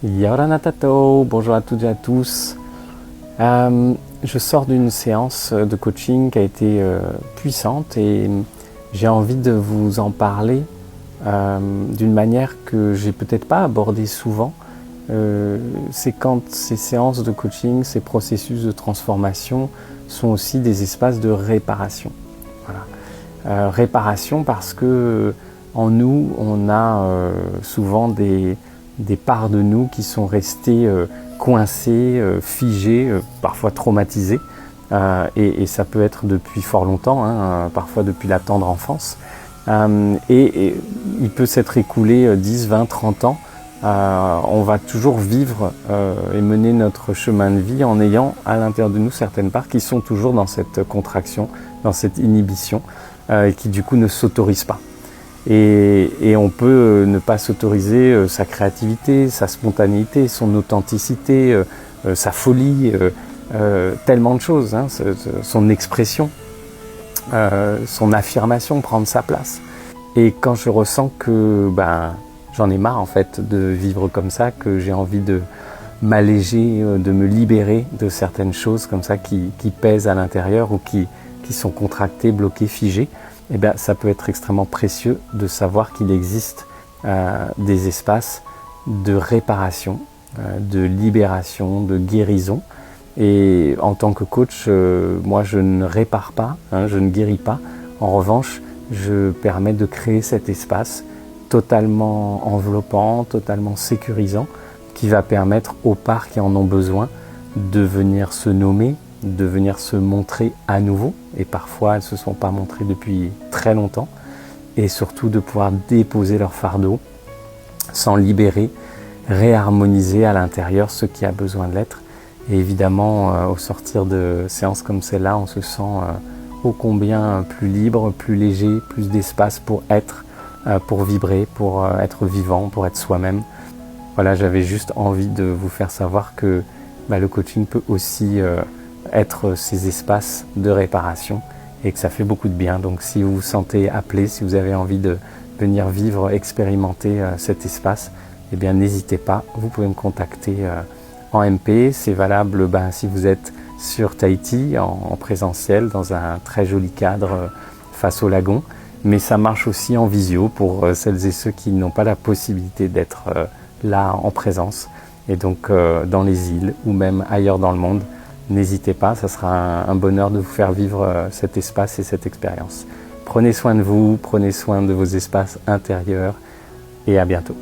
Yoranatato, bonjour à toutes et à tous. Je sors d'une séance de coaching qui a été puissante et j'ai envie de vous en parler d'une manière que j'ai peut-être pas abordée souvent. C'est quand ces séances de coaching, ces processus de transformation sont aussi des espaces de réparation. Voilà. Réparation parce que en nous, on a souvent des parts de nous qui sont restées coincées, figées, parfois traumatisées. Et ça peut être depuis fort longtemps, parfois depuis la tendre enfance. Et il peut s'être écoulé 10, 20, 30 ans. On va toujours vivre et mener notre chemin de vie en ayant à l'intérieur de nous certaines parts qui sont toujours dans cette contraction, dans cette inhibition, et qui du coup ne s'autorisent pas. Et on peut ne pas s'autoriser sa créativité, sa spontanéité, son authenticité, sa folie, tellement de choses, son expression, son affirmation, prendre sa place. Et quand je ressens que j'en ai marre en fait de vivre comme ça, que j'ai envie de m'alléger, de me libérer de certaines choses comme ça qui pèsent à l'intérieur ou qui sont contractées, bloquées, figées, eh bien, ça peut être extrêmement précieux de savoir qu'il existe des espaces de réparation, de libération, de guérison. Et en tant que coach, moi je ne répare pas, je ne guéris pas. En revanche, je permets de créer cet espace totalement enveloppant, totalement sécurisant, qui va permettre aux parts qui en ont besoin de venir se nommer, de venir se montrer à nouveau, et parfois elles ne se sont pas montrées depuis très longtemps, et surtout de pouvoir déposer leur fardeau, s'en libérer, réharmoniser à l'intérieur ce qui a besoin de l'être. Et évidemment, au sortir de séances comme celle-là, on se sent ô combien plus libre, plus léger, plus d'espace pour être, pour vibrer, pour être vivant, pour être soi-même. Voilà, j'avais juste envie de vous faire savoir que le coaching peut aussi être ces espaces de réparation et que ça fait beaucoup de bien. Donc si vous vous sentez appelé, si vous avez envie de venir vivre, expérimenter cet espace, eh bien n'hésitez pas, vous pouvez me contacter en MP. C'est valable si vous êtes sur Tahiti en présentiel dans un très joli cadre face au lagon, mais ça marche aussi en visio pour celles et ceux qui n'ont pas la possibilité d'être là en présence, et donc dans les îles ou même ailleurs dans le monde. N'hésitez pas, ça sera un bonheur de vous faire vivre cet espace et cette expérience. Prenez soin de vous, prenez soin de vos espaces intérieurs et à bientôt.